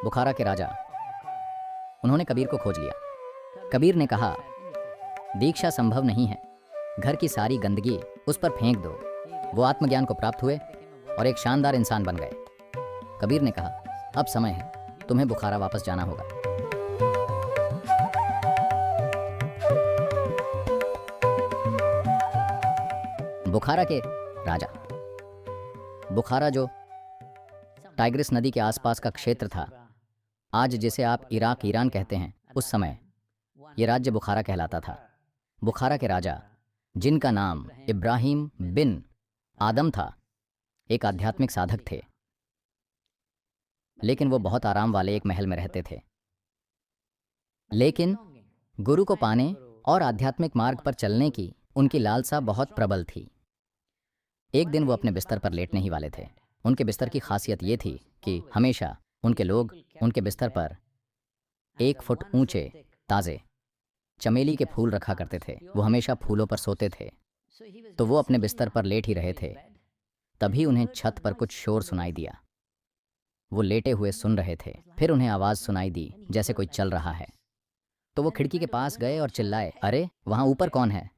बुखारा के राजा, उन्होंने कबीर को खोज लिया। कबीर ने कहा, दीक्षा संभव नहीं है, घर की सारी गंदगी उस पर फेंक दो। वो आत्मज्ञान को प्राप्त हुए और एक शानदार इंसान बन गए। कबीर ने कहा, अब समय है, तुम्हें बुखारा वापस जाना होगा। बुखारा के राजा, बुखारा जो टाइग्रिस नदी के आसपास का क्षेत्र था, आज जिसे आप इराक ईरान कहते हैं, उस समय यह राज्य बुखारा कहलाता था। बुखारा के राजा, जिनका नाम इब्राहिम बिन आदम था, एक आध्यात्मिक साधक थे, लेकिन वो बहुत आराम वाले एक महल में रहते थे। लेकिन गुरु को पाने और आध्यात्मिक मार्ग पर चलने की उनकी लालसा बहुत प्रबल थी। एक दिन वो अपने बिस्तर पर लेटने ही वाले थे। उनके बिस्तर की खासियत ये थी कि हमेशा उनके लोग उनके बिस्तर पर 1 फुट ऊंचे ताज़े चमेली के फूल रखा करते थे। वो हमेशा फूलों पर सोते थे। तो वो अपने बिस्तर पर लेट ही रहे थे, तभी उन्हें छत पर कुछ शोर सुनाई दिया। वो लेटे हुए सुन रहे थे, फिर उन्हें आवाज़ सुनाई दी जैसे कोई चल रहा है। तो वो खिड़की के पास गए और चिल्लाए, अरे वहाँ ऊपर कौन है?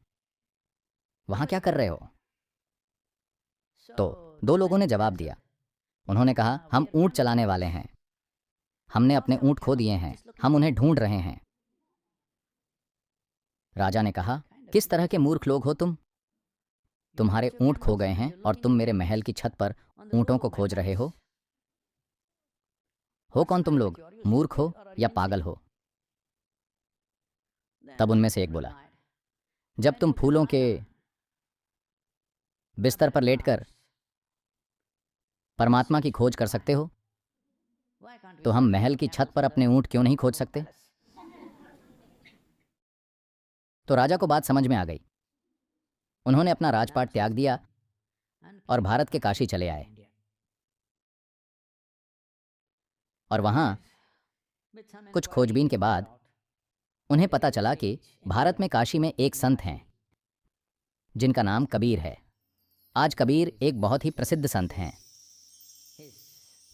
वहाँ क्या कर रहे हो? तो 2 लोगों ने जवाब दिया। उन्होंने कहा, हम ऊँट चलाने वाले हैं, हमने अपने ऊँट खो दिए हैं, हम उन्हें ढूंढ रहे हैं। राजा ने कहा, किस तरह के मूर्ख लोग हो तुम? तुम्हारे ऊँट खो गए हैं और तुम मेरे महल की छत पर ऊँटों को खोज रहे हो? कौन तुम लोग? मूर्ख हो या पागल हो? तब उनमें से एक बोला, जब तुम फूलों के बिस्तर पर लेटकर परमात्मा की खोज कर सकते हो, तो हम महल की छत पर अपने ऊँट क्यों नहीं खोज सकते? तो राजा को बात समझ में आ गई। उन्होंने अपना राजपाट त्याग दिया और भारत के काशी चले आए। और वहाँ कुछ खोजबीन के बाद उन्हें पता चला कि भारत में काशी में एक संत हैं जिनका नाम कबीर है। आज कबीर एक बहुत ही प्रसिद्ध संत हैं।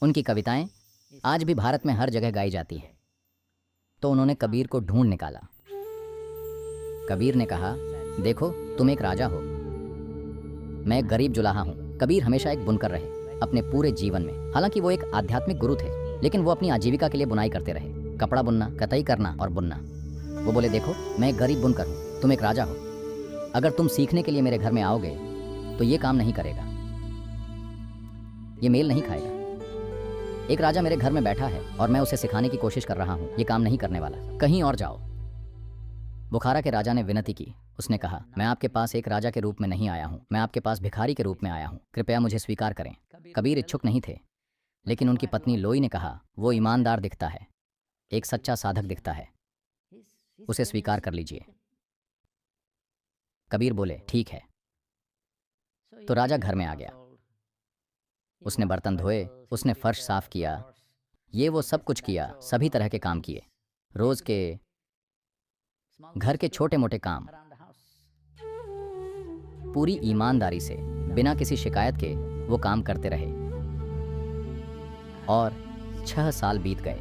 उनकी कविताएं आज भी भारत में हर जगह गाई जाती हैं। तो उन्होंने कबीर को ढूंढ निकाला। कबीर ने कहा, देखो तुम एक राजा हो, मैं एक गरीब जुलाहा हूँ। कबीर हमेशा एक बुनकर रहे अपने पूरे जीवन में। हालांकि वो एक आध्यात्मिक गुरु थे, लेकिन वो अपनी आजीविका के लिए बुनाई करते रहे, कपड़ा बुनना, कताई करना और बुनना। वो बोले, देखो मैं एक गरीब बुनकर हूँ, तुम एक राजा हो, अगर तुम सीखने के लिए मेरे घर में आओगे तो ये काम नहीं करेगा, ये मेल नहीं खाएगा। एक राजा मेरे घर में बैठा है और मैं उसे सिखाने की कोशिश कर रहा हूँ, ये काम नहीं करने वाला, कहीं और जाओ। बुखारा के राजा ने विनती की। उसने कहा, मैं आपके पास एक राजा के रूप में नहीं आया हूँ, मैं आपके पास भिखारी के रूप में आया हूँ, कृपया मुझे स्वीकार करें। कबीर इच्छुक नहीं थे, लेकिन उनकी पत्नी लोई ने कहा, वो ईमानदार दिखता है, एक सच्चा साधक दिखता है, उसे स्वीकार कर लीजिए। कबीर बोले, ठीक है। तो राजा घर में आ गया। उसने बर्तन धोए, उसने फर्श साफ किया, ये वो सब कुछ किया, सभी तरह के काम किए, रोज के घर के छोटे मोटे काम पूरी ईमानदारी से, बिना किसी शिकायत के वो काम करते रहे। और 6 साल बीत गए।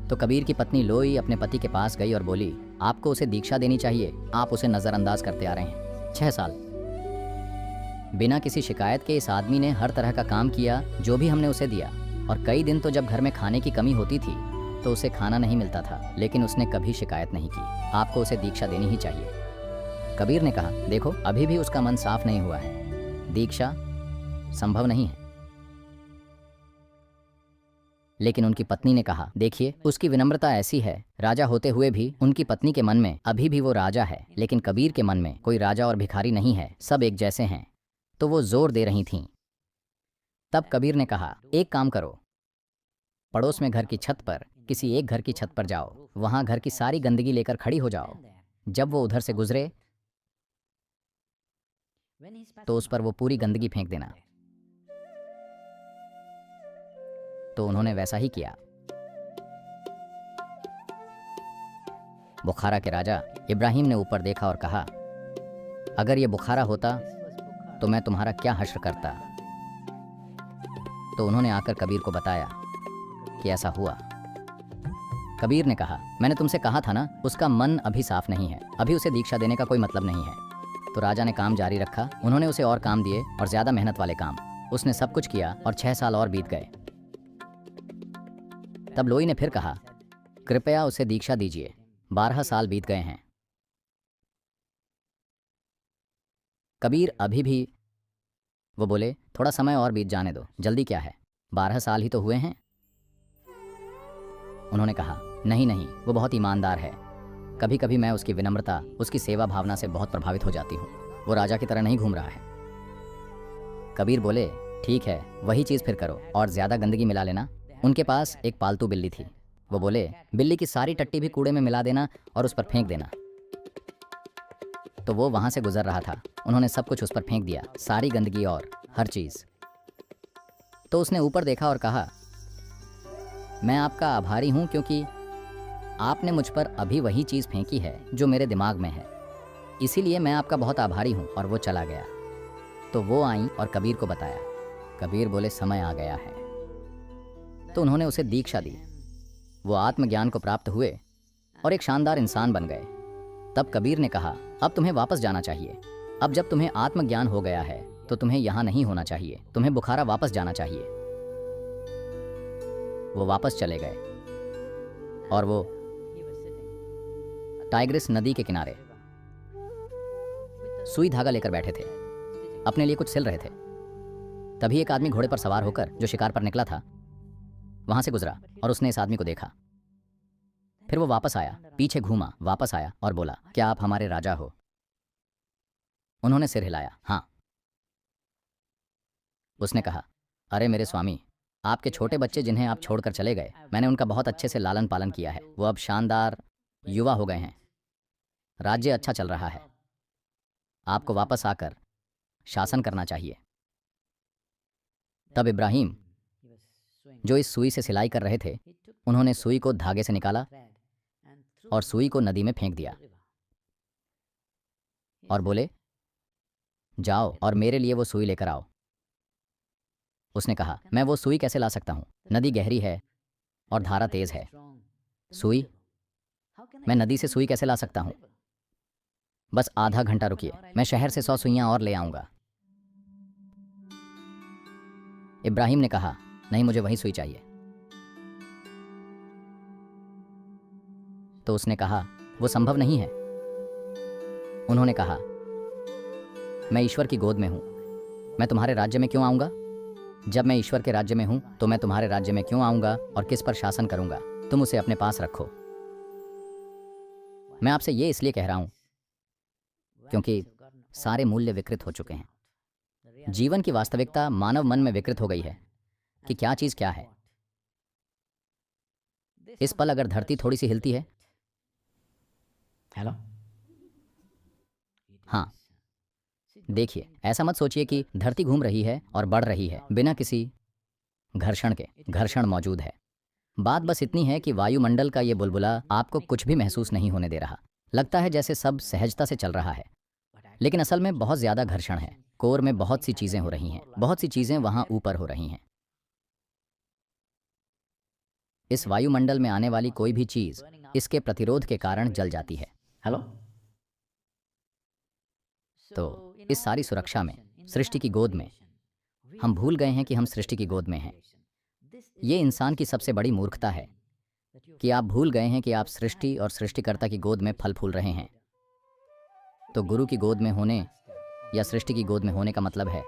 तो कबीर की पत्नी लोई अपने पति के पास गई और बोली, आपको उसे दीक्षा देनी चाहिए, आप उसे नज़रअंदाज करते आ रहे हैं। 6 साल बिना किसी शिकायत के इस आदमी ने हर तरह का काम किया जो भी हमने उसे दिया। और कई दिन तो जब घर में खाने की कमी होती थी तो उसे खाना नहीं मिलता था, लेकिन उसने कभी शिकायत नहीं की। आपको उसे दीक्षा देनी ही चाहिए। कबीर ने कहा, देखो अभी भी उसका मन साफ नहीं हुआ है, दीक्षा संभव नहीं है। लेकिन उनकी पत्नी ने कहा, देखिए उसकी विनम्रता ऐसी है, राजा होते हुए भी उनकी पत्नी के मन में अभी भी वो राजा है, लेकिन कबीर के मन में कोई राजा और भिखारी नहीं है, सब एक जैसे हैं। तो वो जोर दे रही थीं। तब कबीर ने कहा, एक काम करो, पड़ोस में घर की छत पर, किसी एक घर की छत पर जाओ, वहां घर की सारी गंदगी लेकर खड़ी हो जाओ। जब वो उधर से गुजरे तो उस पर वो पूरी गंदगी फेंक देना। तो उन्होंने वैसा ही किया। बुखारा के राजा इब्राहिम ने ऊपर देखा और कहा, अगर ये बुखारा होता तो मैं तुम्हारा क्या हश्र करता। तो उन्होंने आकर कबीर को बताया कि ऐसा हुआ। कबीर ने कहा, मैंने तुमसे कहा था ना, उसका मन अभी साफ नहीं है, अभी उसे दीक्षा देने का कोई मतलब नहीं है। तो राजा ने काम जारी रखा। उन्होंने उसे और काम दिए और ज्यादा मेहनत वाले काम। उसने सब कुछ किया और 6 साल और बीत गए। तब लोई ने फिर कहा, कृपया उसे दीक्षा दीजिए। 12 साल बीत गए हैं। कबीर अभी भी वो बोले, थोड़ा समय और बीत जाने दो, जल्दी क्या है, 12 साल ही तो हुए हैं। उन्होंने कहा, नहीं नहीं, वो बहुत ईमानदार है। कभी कभी मैं उसकी विनम्रता, उसकी सेवा भावना से बहुत प्रभावित हो जाती हूँ। वो राजा की तरह नहीं घूम रहा है। कबीर बोले, ठीक है, वही चीज़ फिर करो और ज़्यादा गंदगी मिला लेना। उनके पास एक पालतू बिल्ली थी। वो बोले, बिल्ली की सारी टट्टी भी कूड़े में मिला देना और उस पर फेंक देना। तो वो वहाँ से गुजर रहा था। उन्होंने सब कुछ उस पर फेंक दिया, सारी गंदगी और हर चीज़। तो उसने ऊपर देखा और कहा, मैं आपका आभारी हूँ क्योंकि आपने मुझ पर अभी वही चीज़ फेंकी है जो मेरे दिमाग में है, इसीलिए मैं आपका बहुत आभारी हूँ। और वो चला गया। तो वो आई और कबीर को बताया। कबीर बोले, समय आ गया है। तो उन्होंने उसे दीक्षा दी। वो आत्मज्ञान को प्राप्त हुए और एक शानदार इंसान बन गए। तब कबीर ने कहा, अब तुम्हें वापस जाना चाहिए। अब जब तुम्हें आत्मज्ञान हो गया है तो तुम्हें यहाँ नहीं होना चाहिए, तुम्हें बुखारा वापस जाना चाहिए। वो वापस चले गए और वो टाइग्रिस नदी के किनारे सुई धागा लेकर बैठे थे, अपने लिए कुछ सिल रहे थे। तभी एक आदमी घोड़े पर सवार होकर, जो शिकार पर निकला था, वहां से गुजरा और उसने इस आदमी को देखा। फिर वो वापस आया, पीछे घूमा, वापस आया और बोला, क्या आप हमारे राजा हो? उन्होंने सिर हिलाया, हाँ। उसने कहा, अरे मेरे स्वामी, आपके छोटे बच्चे जिन्हें आप छोड़कर चले गए, मैंने उनका बहुत अच्छे से लालन पालन किया है। वो अब शानदार युवा हो गए हैं, राज्य अच्छा चल रहा है। आपको वापस आकर शासन करना चाहिए। तब इब्राहिम, जो इस सुई से सिलाई कर रहे थे, उन्होंने सुई को धागे से निकाला और सुई को नदी में फेंक दिया और बोले, जाओ और मेरे लिए वो सुई लेकर आओ। उसने कहा, मैं वो सुई कैसे ला सकता हूँ? नदी गहरी है और धारा तेज है। सुई? मैं नदी से सुई कैसे ला सकता हूँ? बस आधा घंटा रुकिए, मैं शहर से 100 सुइयां और ले आऊंगा। इब्राहिम ने कहा, नहीं, मुझे वही सुई चाहिए। तो उसने कहा, वो संभव नहीं है। उन्होंने कहा, मैं ईश्वर की गोद में हूं, मैं तुम्हारे राज्य में क्यों आऊंगा? जब मैं ईश्वर के राज्य में हूं तो मैं तुम्हारे राज्य में क्यों आऊंगा और किस पर शासन करूंगा? तुम उसे अपने पास रखो। मैं आपसे ये इसलिए कह रहा हूं क्योंकि सारे मूल्य विकृत हो चुके हैं। जीवन की वास्तविकता मानव मन में विकृत हो गई है कि क्या चीज क्या है। इस पल अगर धरती थोड़ी सी हिलती है, हेलो, हाँ, देखिए, ऐसा मत सोचिए कि धरती घूम रही है और बढ़ रही है बिना किसी घर्षण के। घर्षण मौजूद है। बात बस इतनी है कि वायुमंडल का ये बुलबुला आपको कुछ भी महसूस नहीं होने दे रहा। लगता है जैसे सब सहजता से चल रहा है, लेकिन असल में बहुत ज्यादा घर्षण है। कोर में बहुत सी चीजें हो रही हैं, बहुत सी चीजें वहां ऊपर हो रही हैं। इस वायुमंडल में आने वाली कोई भी चीज इसके प्रतिरोध के कारण जल जाती है। हेलो। तो इस सारी सुरक्षा में, सृष्टि की गोद में, हम भूल गए हैं कि हम सृष्टि की गोद में हैं। ये इंसान की सबसे बड़ी मूर्खता है कि आप भूल गए हैं कि आप सृष्टि और सृष्टिकर्ता की गोद में फल फूल रहे हैं। तो गुरु की गोद में होने या सृष्टि की गोद में होने का मतलब है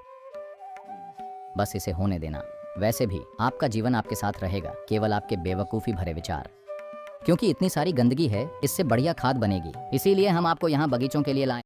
बस इसे होने देना। वैसे भी आपका जीवन आपके साथ रहेगा, केवल आपके बेवकूफ़ी भरे विचार। क्योंकि इतनी सारी गंदगी है, इससे बढ़िया खाद बनेगी। इसीलिए हम आपको यहाँ बगीचों के लिए लाए।